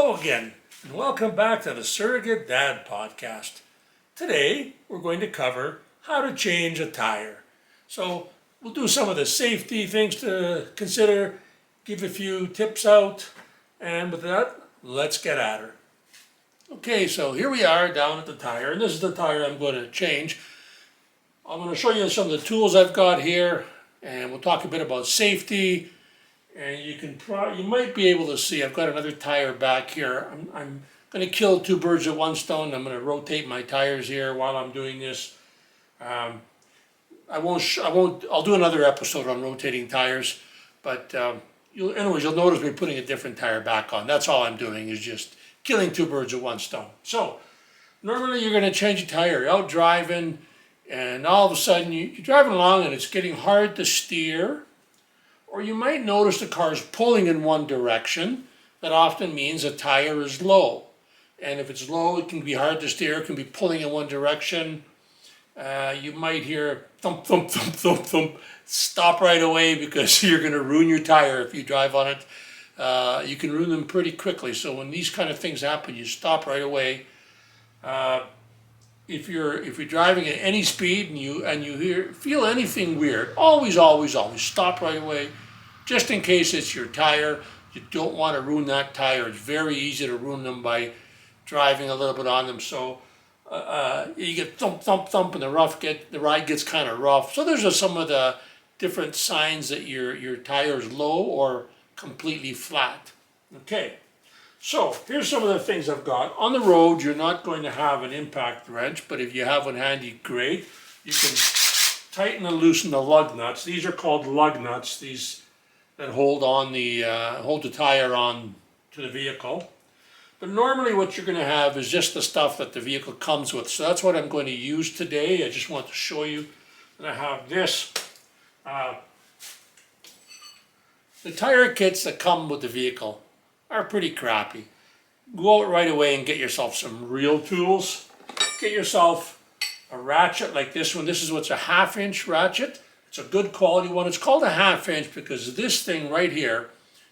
Hello again, and welcome back to the Surrogate Dad Podcast. Today, we're going to cover how to change a tire. So, we'll do some of the safety things to consider, give a few tips out, and with that, let's get at her. Okay, so here we are down at the tire, and this is the tire I'm going to change. I'm going to show you some of the tools I've got here, and we'll talk a bit about safety. And you might be able to see I've got another tire back here. I'm going to kill two birds with one stone. I'm going to rotate my tires here while I'm doing this. I'll do another episode on rotating tires, but you'll notice me putting a different tire back on. That's all I'm doing, is just killing two birds with one stone. So normally you're going to change a tire. You're out driving, and all of a sudden you're driving along and it's getting hard to steer. Or you might notice the car's pulling in one direction. That often means a tire is low. And if it's low, it can be hard to steer. It can be pulling in one direction. You might hear thump, thump, thump, thump, thump. Stop right away, because you're going to ruin your tire if you drive on it. You can ruin them pretty quickly. So when these kind of things happen, you stop right away. If you're driving at any speed and you feel anything weird, always stop right away, just in case it's your tire. You don't want to ruin that tire. It's very easy to ruin them by driving a little bit on them. So you get thump, thump, thump, and the ride gets kind of rough. So those are some of the different signs that your tire is low or completely flat. Okay. So here's some of the things I've got. On the road, you're not going to have an impact wrench, but if you have one handy, great. You can tighten and loosen the lug nuts. These are called lug nuts, these that hold the tire on to the vehicle. But normally what you're going to have is just the stuff that the vehicle comes with. So that's what I'm going to use today. I just want to show you that I have this. The tire kits that come with the vehicle are pretty crappy. Go out right away and get yourself some real tools. Get yourself a ratchet like this one. This is what's a 1/2-inch ratchet. It's a good quality one. It's called a 1/2-inch because this thing right here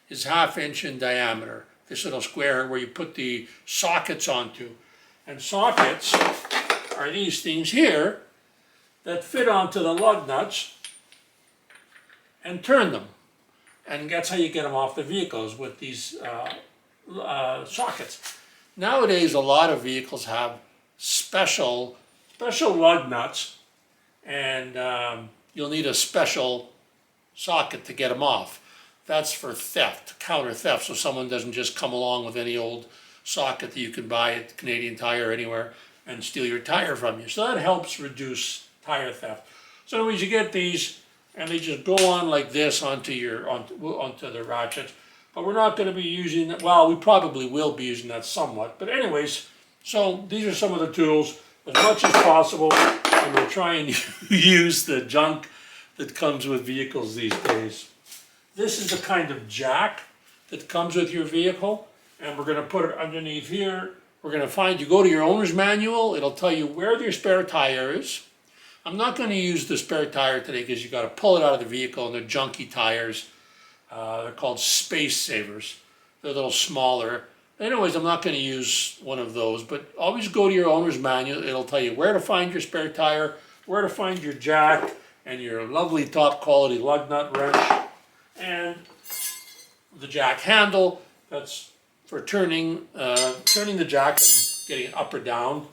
is 1/2 inch in diameter. This little square where you put the sockets onto. And sockets are these things here that fit onto the lug nuts and turn them. And that's how you get them off the vehicles, with these sockets. Nowadays, a lot of vehicles have special lug nuts, and you'll need a special socket to get them off. That's for theft, counter theft, so someone doesn't just come along with any old socket that you can buy at Canadian Tire or anywhere and steal your tire from you. So that helps reduce tire theft. So anyways, you get these, and they just go on like this onto the ratchet. But we're not going to be using that. Well, we probably will be using that somewhat. But anyways, so these are some of the tools as much as possible. And we'll try and use the junk that comes with vehicles these days. This is the kind of jack that comes with your vehicle. And we're going to put it underneath here. We're going to you go to your owner's manual. It'll tell you where your spare tire is. I'm not going to use the spare tire today because you've got to pull it out of the vehicle, and they're junky tires. They're called space savers. They're a little smaller. Anyways, I'm not going to use one of those, but always go to your owner's manual. It'll tell you where to find your spare tire, where to find your jack, and your lovely top quality lug nut wrench, and the jack handle. That's for turning the jack and getting it up or down.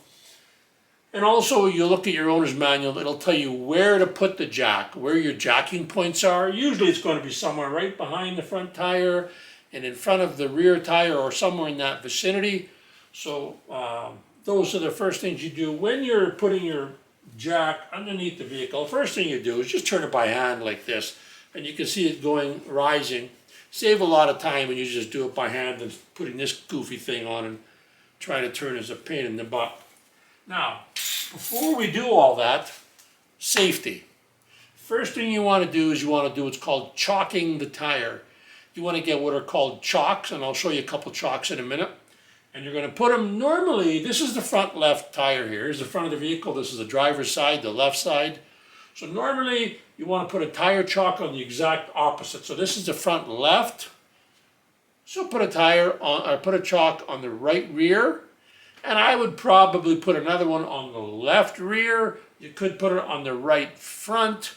And also, you look at your owner's manual, it'll tell you where to put the jack, where your jacking points are. Usually it's going to be somewhere right behind the front tire and in front of the rear tire, or somewhere in that vicinity. So those are the first things you do. When you're putting your jack underneath the vehicle, the first thing you do is just turn it by hand like this. And you can see it rising. Save a lot of time when you just do it by hand, and putting this goofy thing on and trying to turn is a pain in the butt. Now, before we do all that, safety. First thing you want to do is you want to do what's called chalking the tire. You want to get what are called chocks, and I'll show you a couple chocks in a minute. And you're going to put them, normally, this is the front left tire here. Here's the front of the vehicle. This is the driver's side, the left side. So normally, you want to put a tire chalk on the exact opposite. So this is the front left, So put a tire on, or put a chock on the right rear, and I would probably put another one on the left rear. You could put it on the right front.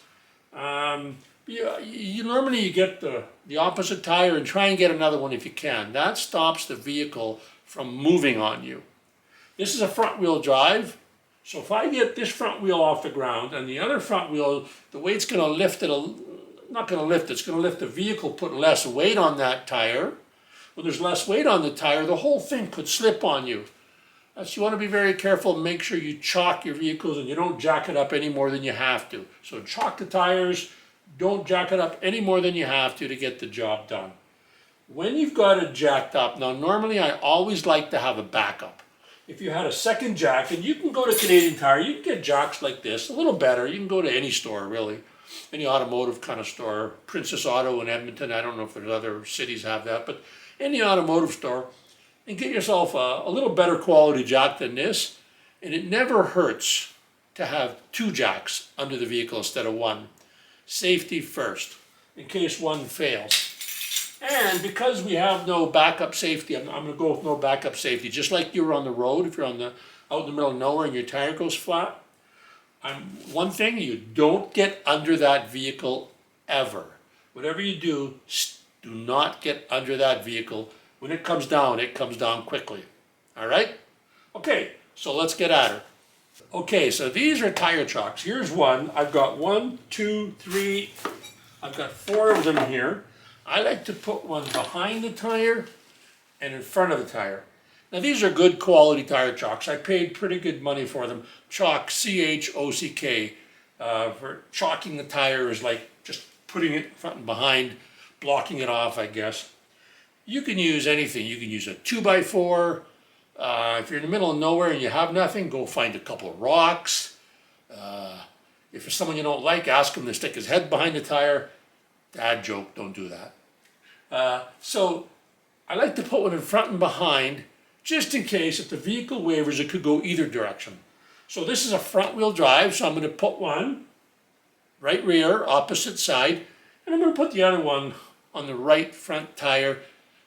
You normally you get the opposite tire and try and get another one if you can. That stops the vehicle from moving on you. This is a front wheel drive. So if I get this front wheel off the ground and the other front wheel, the weight's going to lift it, not going to lift it, it's going to lift the vehicle, put less weight on that tire. When there's less weight on the tire, the whole thing could slip on you. So you want to be very careful and make sure you chock your vehicles and you don't jack it up any more than you have to. So chock the tires, don't jack it up any more than you have to get the job done. When you've got it jacked up, now normally I always like to have a backup. If you had a second jack, and you can go to Canadian Tire, you can get jacks like this, a little better. You can go to any store really, any automotive kind of store. Princess Auto in Edmonton, I don't know if there's other cities have that, but any automotive store, and get yourself a little better quality jack than this. And it never hurts to have two jacks under the vehicle instead of one. Safety first, in case one fails. And because we have no backup safety, I'm going to go with no backup safety. Just like you're on the road, if you're out in the middle of nowhere and your tire goes flat, one thing, you don't get under that vehicle ever. Whatever you do not get under that vehicle. When it comes down quickly. All right? Okay, so let's get at it. Okay, so these are tire chocks. Here's one. I've got 1, 2, 3. I've got 4 of them here. I like to put one behind the tire and in front of the tire. Now these are good quality tire chocks. I paid pretty good money for them. Chock, C-H-O-C-K. For chocking the tire is like just putting it front and behind, blocking it off, I guess. You can use anything. You can use a 2x4. If you're in the middle of nowhere and you have nothing, go find a couple of rocks. If there's someone you don't like, ask him to stick his head behind the tire. Dad joke, don't do that. So I like to put one in front and behind, just in case if the vehicle wavers, it could go either direction. So this is a front wheel drive, so I'm going to put one right rear, opposite side, and I'm going to put the other one on the right front tire.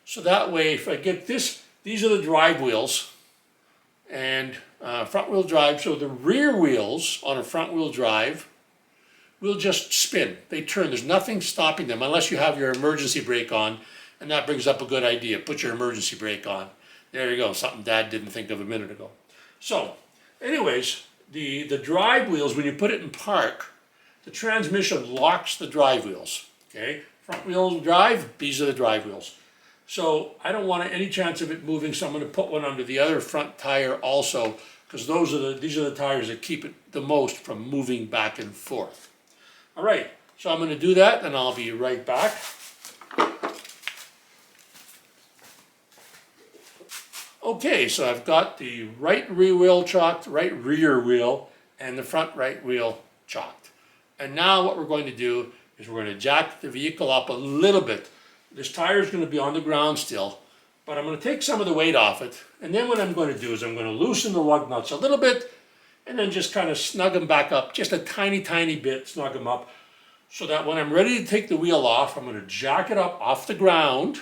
So that way, if I get this, these are the drive wheels and front wheel drive. So the rear wheels on a front wheel drive will just spin. They turn. There's nothing stopping them unless you have your emergency brake on. And that brings up a good idea. Put your emergency brake on. There you go. Something Dad didn't think of a minute ago. So anyways, the drive wheels, when you put it in park, the transmission locks the drive wheels. Okay? Front wheel drive, these are the drive wheels. So I don't want any chance of it moving, so I'm going to put one under the other front tire also, because these are the tires that keep it the most from moving back and forth. All right, so I'm going to do that, and I'll be right back. Okay, so I've got the right rear wheel chocked, right rear wheel, and the front right wheel chocked. And now what we're going to do is we're going to jack the vehicle up a little bit. This tire is going to be on the ground still, but I'm going to take some of the weight off it. And then what I'm going to do is I'm going to loosen the lug nuts a little bit and then just kind of snug them back up, just a tiny, tiny bit, snug them up, so that when I'm ready to take the wheel off, I'm going to jack it up off the ground,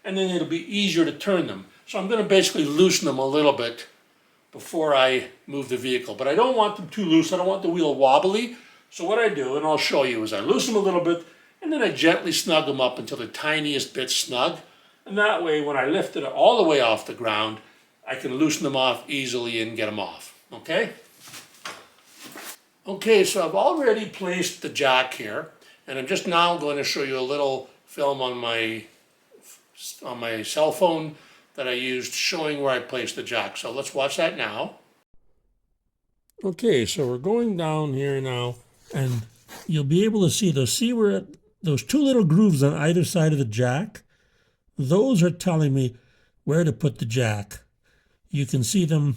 and then it'll be easier to turn them. So I'm going to basically loosen them a little bit before I move the vehicle. But I don't want them too loose. I don't want the wheel wobbly. So what I do, and I'll show you, is I loosen them a little bit, and then I gently snug them up until the tiniest bit snug. And that way, when I lift it all the way off the ground, I can loosen them off easily and get them off. Okay? Okay, so I've already placed the jack here, and I'm just now going to show you a little film on my cell phone that I used showing where I placed the jack. So let's watch that now. Okay, so we're going down here now, and you'll be able to see where those two little grooves on either side of the jack, those are telling me where to put the jack. You can see them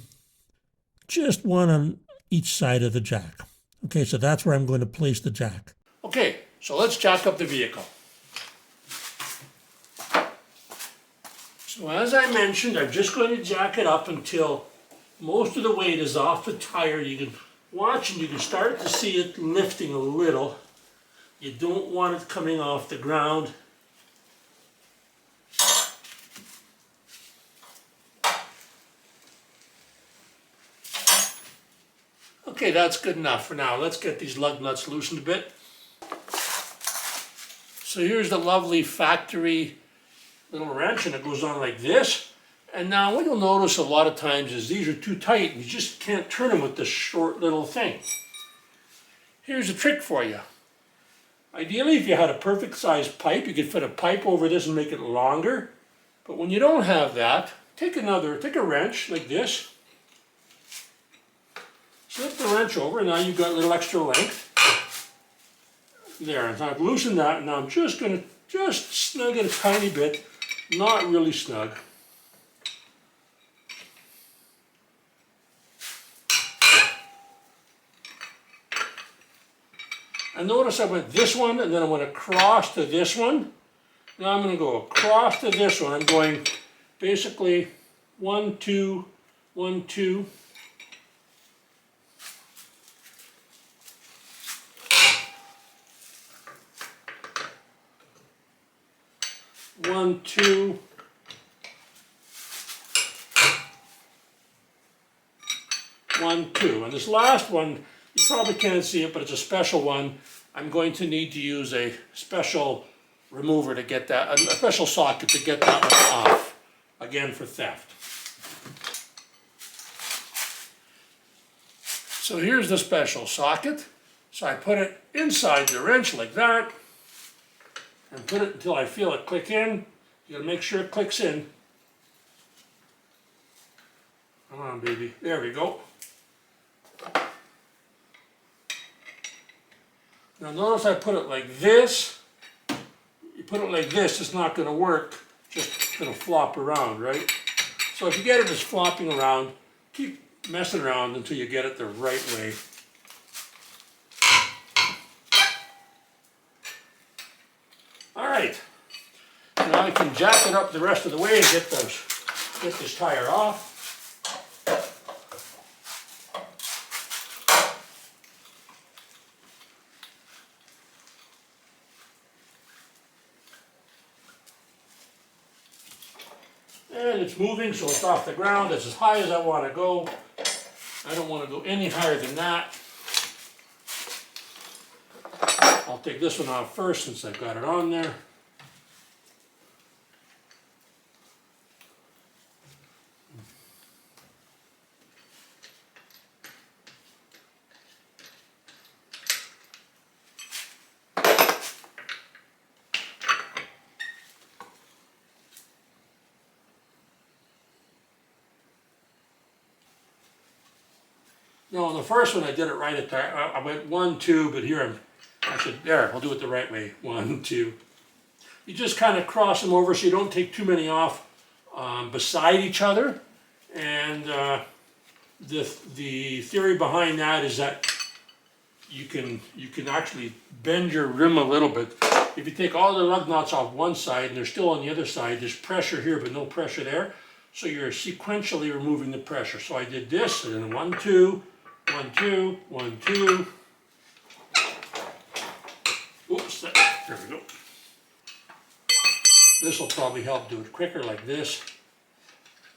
just one on each side of the jack. Okay, so that's where I'm going to place the jack. Okay, so let's jack up the vehicle. So as I mentioned, I'm just going to jack it up until most of the weight is off the tire. You can watch and you can start to see it lifting a little. You don't want it coming off the ground. Okay, that's good enough for now. Let's get these lug nuts loosened a bit. So here's the lovely factory little wrench, and it goes on like this. And now what you'll notice a lot of times is these are too tight and you just can't turn them with this short little thing. Here's a trick for you. Ideally, if you had a perfect sized pipe, you could fit a pipe over this and make it longer. But when you don't have that, take a wrench like this, slip the wrench over, and now you've got a little extra length. There, and I've loosened that, and now I'm just going to snug it a tiny bit, not really snug. And notice I went this one, and then I went across to this one. Now I'm going to go across to this one. I'm going basically 1, 2, 1, 2. One, two, one, two. And this last one, you probably can't see it, but it's a special one. I'm going to need to use a special remover to get that, a special socket to get that one off, again for theft. So here's the special socket. So I put it inside the wrench like that, and put it until I feel it click in. You gotta make sure it clicks in. Come on, baby. There we go. Now notice I put it like this. You put it like this, it's not gonna work. Just gonna flop around, right? So if you get it just flopping around, keep messing around until you get it the right way. All right. Now I can jack it up the rest of the way and get this tire off. And it's moving, so it's off the ground. It's as high as I want to go. I don't want to go any higher than that. I'll take this one off first since I've got it on there. No, on the first one I did it right at the, I went 1, 2, but here I'll do it the right way. 1, 2. You just kind of cross them over so you don't take too many off beside each other. And the theory behind that is that you can actually bend your rim a little bit. If you take all the lug nuts off one side and they're still on the other side, there's pressure here but no pressure there. So you're sequentially removing the pressure. So I did this, and then 1, 2, 1, 2, 1, 2. Oops, there we go. This will probably help do it quicker like this.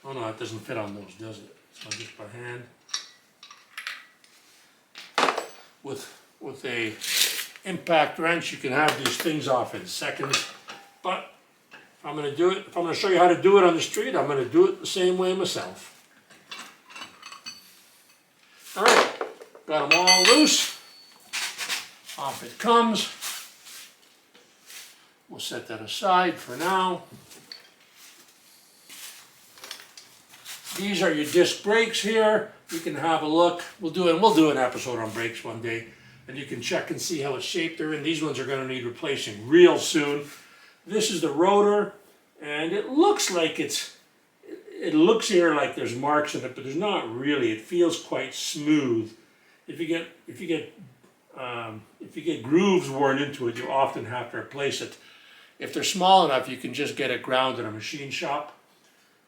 Oh no, it doesn't fit on those, does it? So just by hand. With a impact wrench, you can have these things off in seconds. But if I'm going to show you how to do it on the street, I'm going to do it the same way myself. All right, got them all loose. Off it comes. We'll set that aside for now. These are your disc brakes here. You can have a look. We'll do an episode on brakes one day, and you can check and see how it's shaped they're in. These ones are going to need replacing real soon. This is the rotor, and it looks like it looks here like there's marks in it, but there's not really. It feels quite smooth. If you get grooves worn into it, you often have to replace it. If they're small enough, you can just get it ground in a machine shop.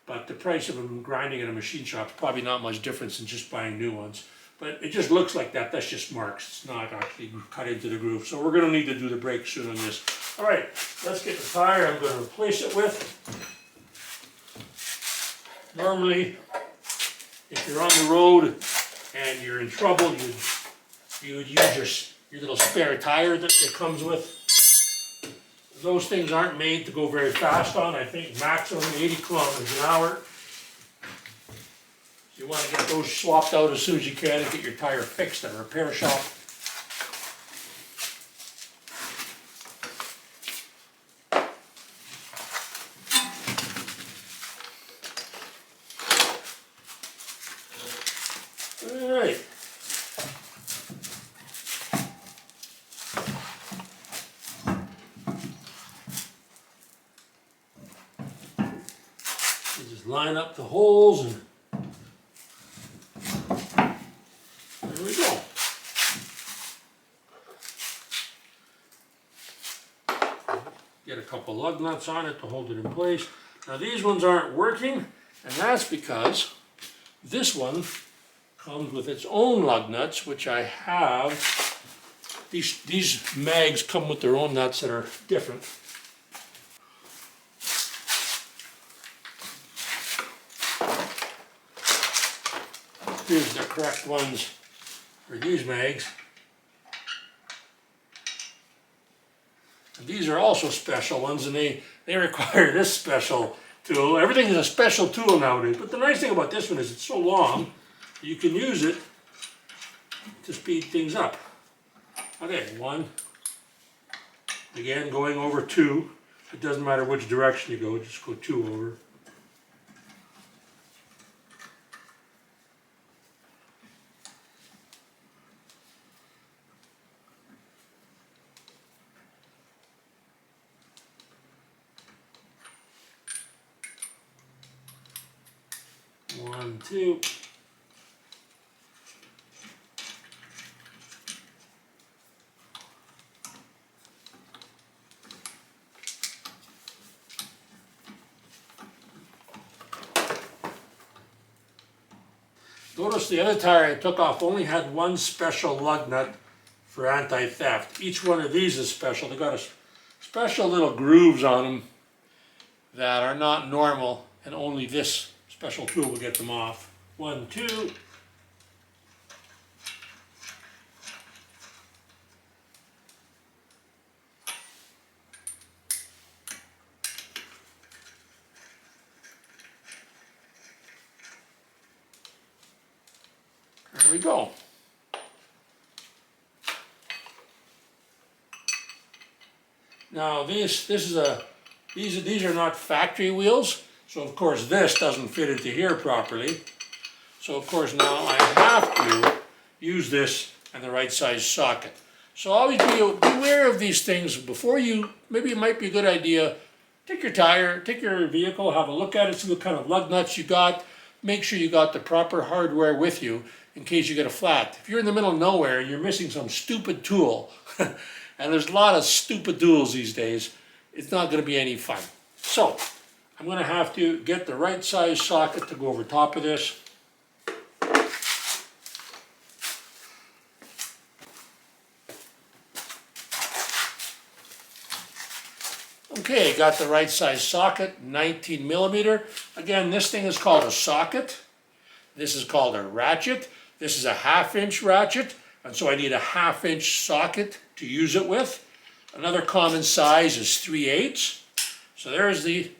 But the price of them grinding in a machine shop is probably not much difference than just buying new ones. But it just looks like that. That's just marks. It's not actually cut into the groove. So we're going to need to do the brakes soon on this. All right, let's get the tire I'm going to replace it with. Normally, if you're on the road and you're in trouble, you would use your little spare tire that it comes with. Those things aren't made to go very fast on. I think maximum 80 kilometers an hour. You want to get those swapped out as soon as you can and get your tire fixed at a repair shop. All right. You just line up the holes and there we go. Get a couple lug nuts on it to hold it in place. Now these ones aren't working, and that's because this one comes with its own lug nuts, which I have. These mags come with their own nuts that are different. Here's the correct ones for these mags. And these are also special ones, and they require this special tool. Everything is a special tool nowadays, but the nice thing about this one is it's so long, you can use it to speed things up. Okay, one. Again, going over two. It doesn't matter which direction you go, just go two over. One, two. Notice the other tire I took off only had one special lug nut for anti-theft. Each one of these is special. They got a special little grooves on them that are not normal, and only this special tool will get them off. One, two. There we go. Now these are not factory wheels, so of course this doesn't fit into here properly. So of course now I have to use this and the right size socket. So always be aware of these things before you. Maybe it might be a good idea. Take your tire, take your vehicle, have a look at it, see what kind of lug nuts you got. Make sure you got the proper hardware with you in case you get a flat. If you're in the middle of nowhere and you're missing some stupid tool, and there's a lot of stupid tools these days, it's not going to be any fun. So I'm going to have to get the right size socket to go over top of this. Okay, got the right size socket, 19 millimeter. Again, this thing is called a socket. This is called a ratchet. This is a 1/2 inch ratchet, and so I need a 1/2 inch socket to use it with. Another common size is 3/8. So there's the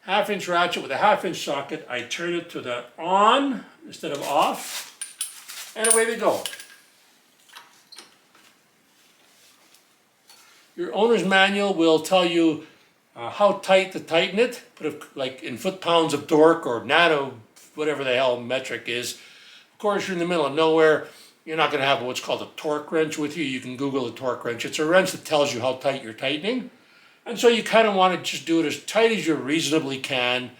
1/2 inch ratchet with a 1/2 inch socket. I turn it to the on instead of off, and away we go. Your owner's manual will tell you how tight to tighten it, put it like in foot-pounds of torque or nano, whatever the hell metric is. Of course, you're in the middle of nowhere. You're not going to have what's called a torque wrench with you. You can Google a torque wrench. It's a wrench that tells you how tight you're tightening. And so you kind of want to just do it as tight as you reasonably can.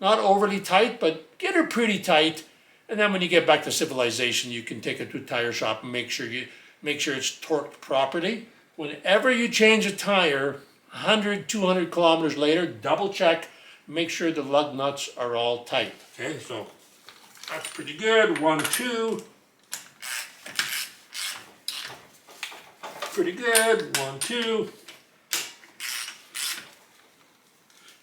Not overly tight, but get it pretty tight. And then when you get back to civilization, you can take it to a tire shop and make sure it's torqued properly. Whenever you change a tire, 100, 200 kilometers later, double check, make sure the lug nuts are all tight. Okay, so that's pretty good. 1, 2. Pretty good. 1, 2.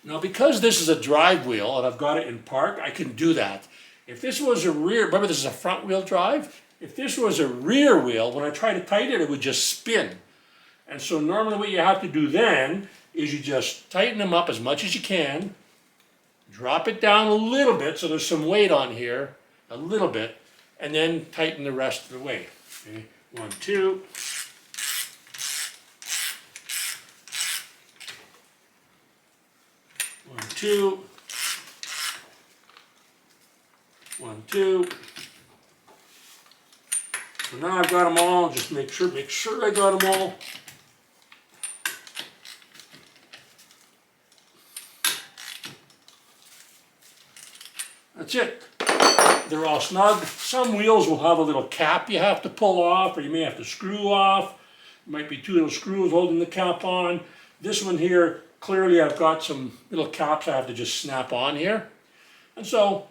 Now, because this is a drive wheel and I've got it in park, I can do that. If this was a rear, remember this is a front wheel drive. If this was a rear wheel, when I try to tighten it, it would just spin. And so normally what you have to do then is you just tighten them up as much as you can, drop it down a little bit so there's some weight on here, a little bit, and then tighten the rest of the way. Okay, 1, 2. 1, 2. 1, 2. So now I've got them all. Just make sure I got them all. That's it. They're all snug. Some wheels will have a little cap you have to pull off, or you may have to screw off. There might be 2 little screws holding the cap on. This one here, clearly I've got some little caps I have to just snap on here. And so,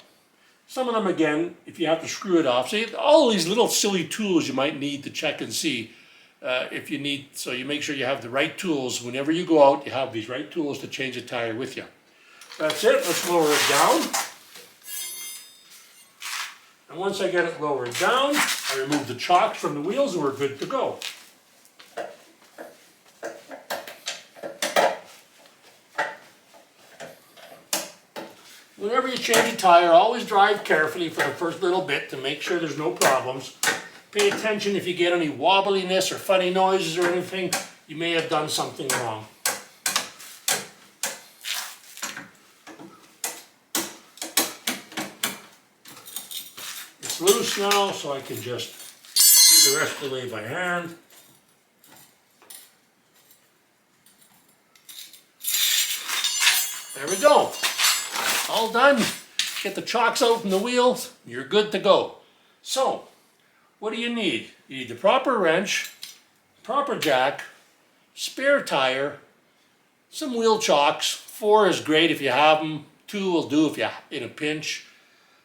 some of them again, if you have to screw it off. See, all these little silly tools you might need to check and see if you need, so you make sure you have the right tools. Whenever you go out, you have these right tools to change the tire with you. That's it. Let's lower it down. And once I get it lowered down, I remove the chocks from the wheels and we're good to go. Whenever you change a tire, always drive carefully for the first little bit to make sure there's no problems. Pay attention if you get any wobbliness or funny noises or anything, you may have done something wrong. It's loose now, so I can just do the rest of the way by hand. There we go. All done. Get the chocks out from the wheels, you're good to go. So, what do you need? You need the proper wrench, proper jack, spare tire, some wheel chocks. 4 is great if you have them. 2 will do if you're in a pinch.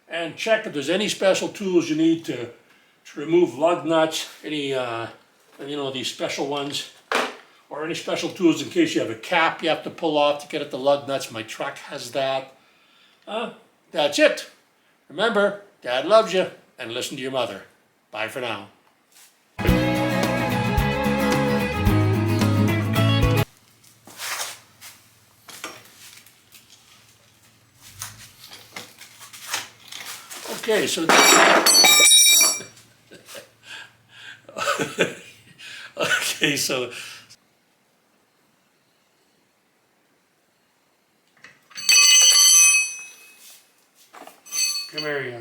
And check if there's any special tools you need to remove lug nuts, any, these special ones, or any special tools in case you have a cap you have to pull off to get at the lug nuts. My truck has that. That's it. Remember, Dad loves you, and listen to your mother. Bye for now. Okay, so okay, so come here, you.